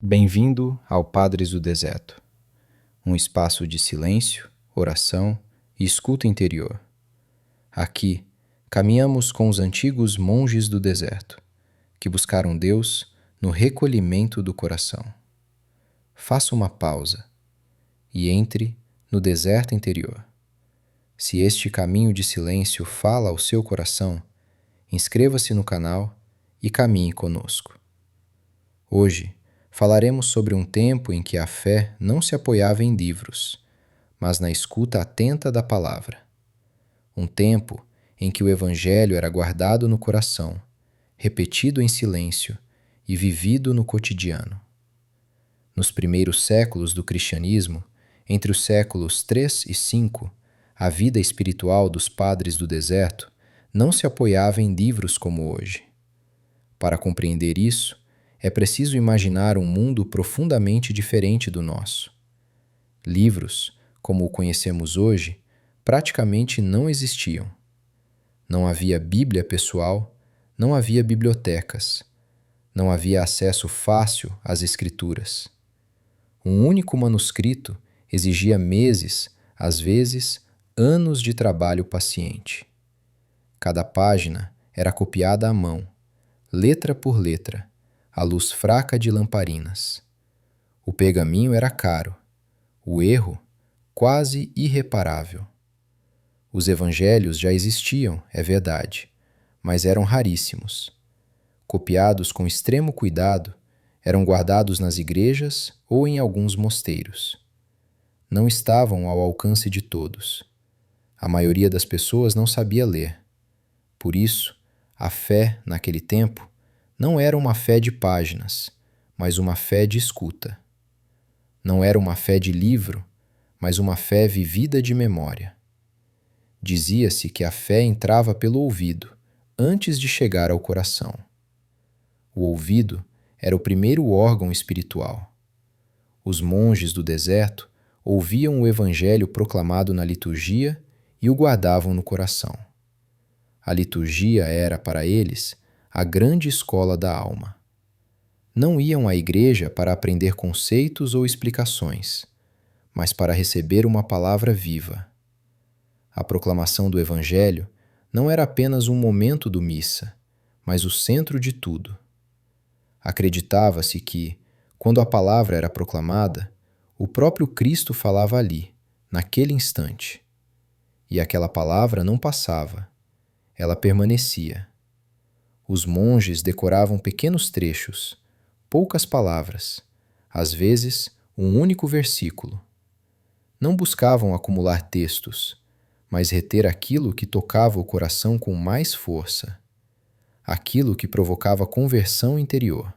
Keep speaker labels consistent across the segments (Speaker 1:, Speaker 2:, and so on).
Speaker 1: Bem-vindo ao Padres do Deserto, um espaço de silêncio, oração e escuta interior. Aqui, caminhamos com os antigos monges do deserto, que buscaram Deus no recolhimento do coração. Faça uma pausa e entre no deserto interior. Se este caminho de silêncio fala ao seu coração, inscreva-se no canal e caminhe conosco. Hoje, falaremos sobre um tempo em que a fé não se apoiava em livros, mas na escuta atenta da palavra. Um tempo em que o Evangelho era guardado no coração, repetido em silêncio e vivido no cotidiano. Nos primeiros séculos do cristianismo, entre os séculos 3 e 5, a vida espiritual dos padres do deserto não se apoiava em livros como hoje. Para compreender isso, é preciso imaginar um mundo profundamente diferente do nosso. Livros, como o conhecemos hoje, praticamente não existiam. Não havia Bíblia pessoal, não havia bibliotecas, não havia acesso fácil às Escrituras. Um único manuscrito exigia meses, às vezes, anos de trabalho paciente. Cada página era copiada à mão, letra por letra, à luz fraca de lamparinas. O pergaminho era caro, o erro quase irreparável. Os evangelhos já existiam, é verdade, mas eram raríssimos. Copiados com extremo cuidado, eram guardados nas igrejas ou em alguns mosteiros. Não estavam ao alcance de todos. A maioria das pessoas não sabia ler. Por isso, a fé, naquele tempo, não era uma fé de páginas, mas uma fé de escuta. Não era uma fé de livro, mas uma fé vivida de memória. Dizia-se que a fé entrava pelo ouvido, antes de chegar ao coração. O ouvido era o primeiro órgão espiritual. Os monges do deserto ouviam o evangelho proclamado na liturgia e o guardavam no coração. A liturgia era, para eles, a grande escola da alma. Não iam à igreja para aprender conceitos ou explicações, mas para receber uma palavra viva. A proclamação do Evangelho não era apenas um momento do missa, mas o centro de tudo. Acreditava-se que, quando a palavra era proclamada, o próprio Cristo falava ali, naquele instante. E aquela palavra não passava, ela permanecia. Os monges decoravam pequenos trechos, poucas palavras, às vezes um único versículo. Não buscavam acumular textos, mas reter aquilo que tocava o coração com mais força, aquilo que provocava conversão interior.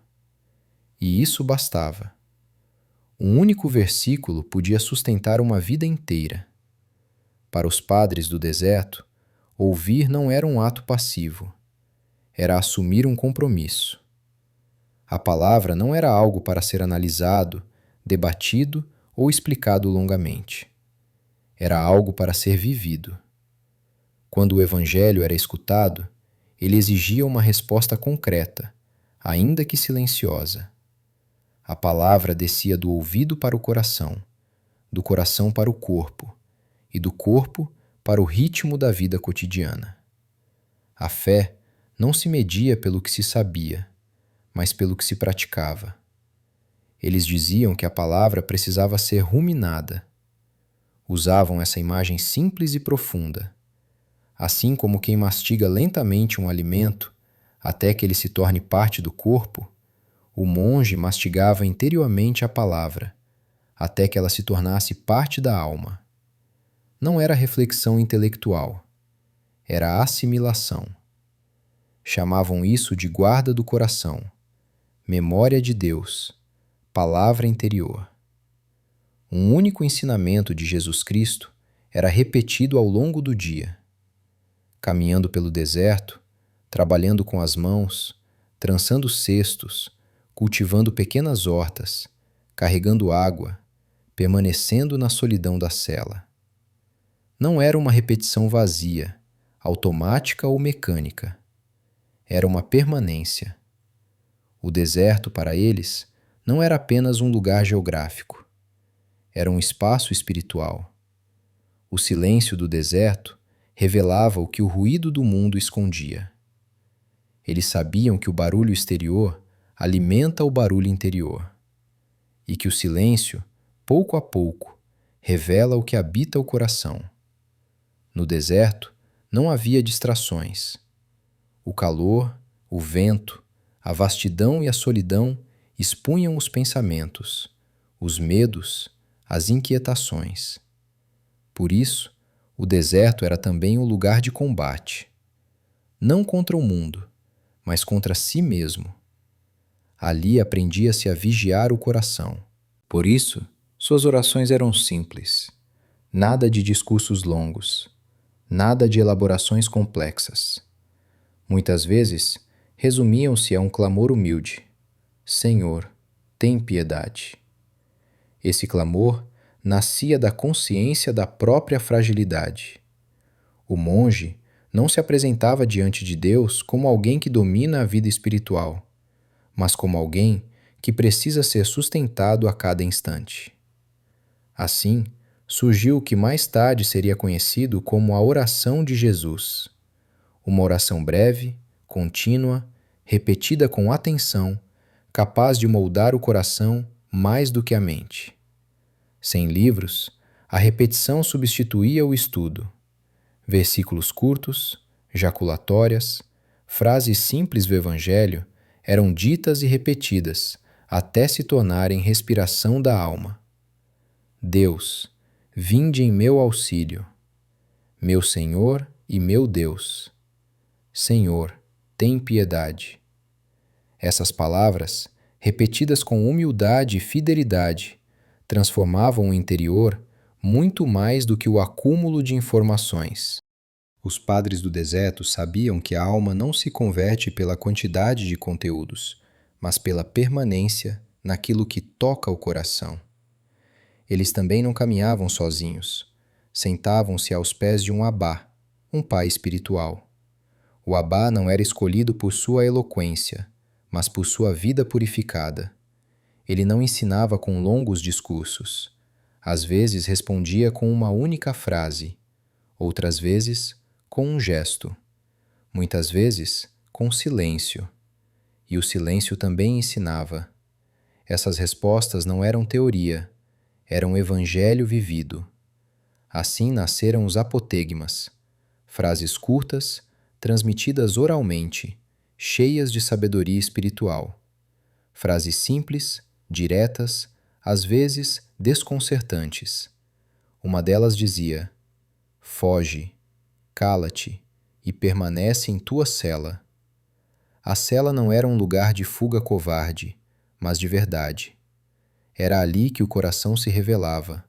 Speaker 1: E isso bastava. Um único versículo podia sustentar uma vida inteira. Para os padres do deserto, ouvir não era um ato passivo, era assumir um compromisso. A palavra não era algo para ser analisado, debatido ou explicado longamente. Era algo para ser vivido. Quando o evangelho era escutado, ele exigia uma resposta concreta, ainda que silenciosa. A palavra descia do ouvido para o coração, do coração para o corpo, e do corpo para o ritmo da vida cotidiana. A fé não se media pelo que se sabia, mas pelo que se praticava. Eles diziam que a palavra precisava ser ruminada. Usavam essa imagem simples e profunda. Assim como quem mastiga lentamente um alimento até que ele se torne parte do corpo, o monge mastigava interiormente a palavra, até que ela se tornasse parte da alma. Não era reflexão intelectual, era assimilação. Chamavam isso de guarda do coração, memória de Deus, palavra interior. Um único ensinamento de Jesus Cristo era repetido ao longo do dia. Caminhando pelo deserto, trabalhando com as mãos, trançando cestos, cultivando pequenas hortas, carregando água, permanecendo na solidão da cela. Não era uma repetição vazia, automática ou mecânica. Era uma permanência. O deserto, para eles, não era apenas um lugar geográfico, era um espaço espiritual. O silêncio do deserto revelava o que o ruído do mundo escondia. Eles sabiam que o barulho exterior alimenta o barulho interior, e que o silêncio, pouco a pouco, revela o que habita o coração. No deserto não havia distrações. O calor, o vento, a vastidão e a solidão expunham os pensamentos, os medos, as inquietações. Por isso, o deserto era também um lugar de combate, não contra o mundo, mas contra si mesmo. Ali aprendia-se a vigiar o coração. Por isso, suas orações eram simples, nada de discursos longos, nada de elaborações complexas. Muitas vezes, resumiam-se a um clamor humilde: Senhor, tem piedade. Esse clamor nascia da consciência da própria fragilidade. O monge não se apresentava diante de Deus como alguém que domina a vida espiritual, mas como alguém que precisa ser sustentado a cada instante. Assim, surgiu o que mais tarde seria conhecido como a oração de Jesus. Uma oração breve, contínua, repetida com atenção, capaz de moldar o coração mais do que a mente. Sem livros, a repetição substituía o estudo. Versículos curtos, jaculatórias, frases simples do Evangelho eram ditas e repetidas até se tornarem respiração da alma. Deus, vinde em meu auxílio. Meu Senhor e meu Deus. Senhor, tem piedade. Essas palavras, repetidas com humildade e fidelidade, transformavam o interior muito mais do que o acúmulo de informações. Os padres do deserto sabiam que a alma não se converte pela quantidade de conteúdos, mas pela permanência naquilo que toca o coração. Eles também não caminhavam sozinhos. Sentavam-se aos pés de um abá, um pai espiritual. O abá não era escolhido por sua eloquência, mas por sua vida purificada. Ele não ensinava com longos discursos. Às vezes respondia com uma única frase, outras vezes com um gesto, muitas vezes com silêncio. E o silêncio também ensinava. Essas respostas não eram teoria, eram evangelho vivido. Assim nasceram os apotegmas, frases curtas, transmitidas oralmente, cheias de sabedoria espiritual. Frases simples, diretas, às vezes desconcertantes. Uma delas dizia: foge, cala-te e permanece em tua cela. A cela não era um lugar de fuga covarde, mas de verdade. Era ali que o coração se revelava.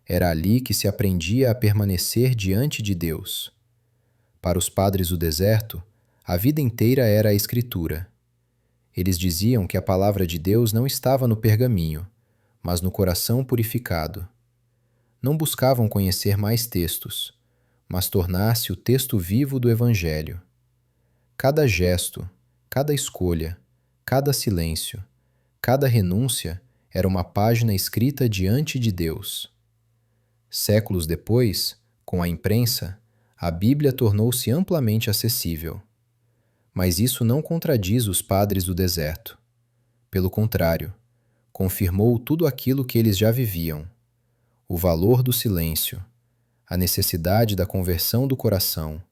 Speaker 1: Era ali que se aprendia a permanecer diante de Deus. Para os padres do deserto, a vida inteira era a Escritura. Eles diziam que a palavra de Deus não estava no pergaminho, mas no coração purificado. Não buscavam conhecer mais textos, mas tornar-se o texto vivo do Evangelho. Cada gesto, cada escolha, cada silêncio, cada renúncia era uma página escrita diante de Deus. Séculos depois, com a imprensa, a Bíblia tornou-se amplamente acessível. Mas isso não contradiz os padres do deserto. Pelo contrário, confirmou tudo aquilo que eles já viviam: o valor do silêncio, a necessidade da conversão do coração,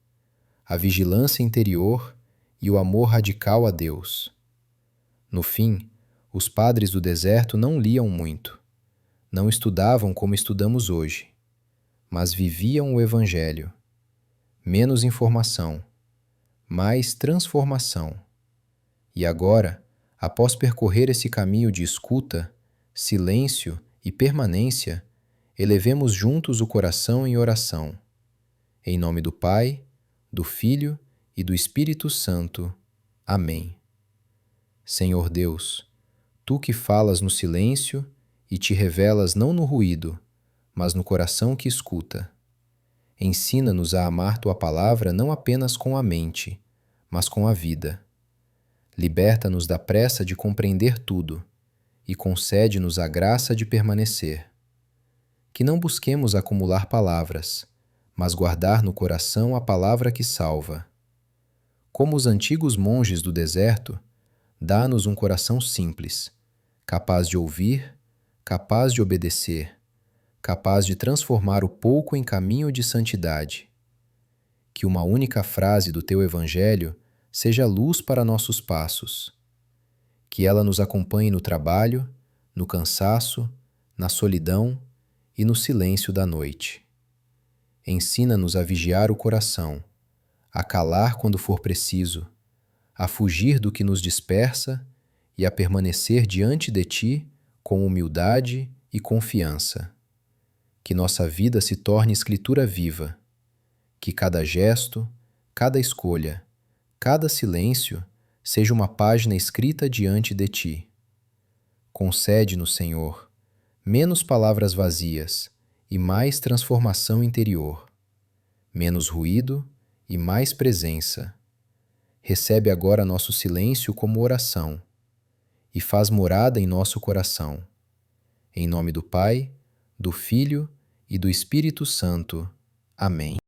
Speaker 1: a vigilância interior e o amor radical a Deus. No fim, os padres do deserto não liam muito, não estudavam como estudamos hoje, mas viviam o Evangelho. Menos informação, mais transformação. E agora, após percorrer esse caminho de escuta, silêncio e permanência, elevemos juntos o coração em oração. Em nome do Pai, do Filho e do Espírito Santo. Amém. Senhor Deus, Tu que falas no silêncio e te revelas não no ruído, mas no coração que escuta. Ensina-nos a amar Tua palavra não apenas com a mente, mas com a vida. Liberta-nos da pressa de compreender tudo e concede-nos a graça de permanecer. Que não busquemos acumular palavras, mas guardar no coração a palavra que salva. Como os antigos monges do deserto, dá-nos um coração simples, capaz de ouvir, capaz de obedecer, capaz de transformar o pouco em caminho de santidade. Que uma única frase do teu Evangelho seja luz para nossos passos. Que ela nos acompanhe no trabalho, no cansaço, na solidão e no silêncio da noite. Ensina-nos a vigiar o coração, a calar quando for preciso, a fugir do que nos dispersa e a permanecer diante de Ti com humildade e confiança. Que nossa vida se torne escritura viva, que cada gesto, cada escolha, cada silêncio seja uma página escrita diante de Ti. Concede-nos, Senhor, menos palavras vazias e mais transformação interior, menos ruído e mais presença. Recebe agora nosso silêncio como oração e faz morada em nosso coração. Em nome do Pai, do Filho e do Espírito Santo. Amém.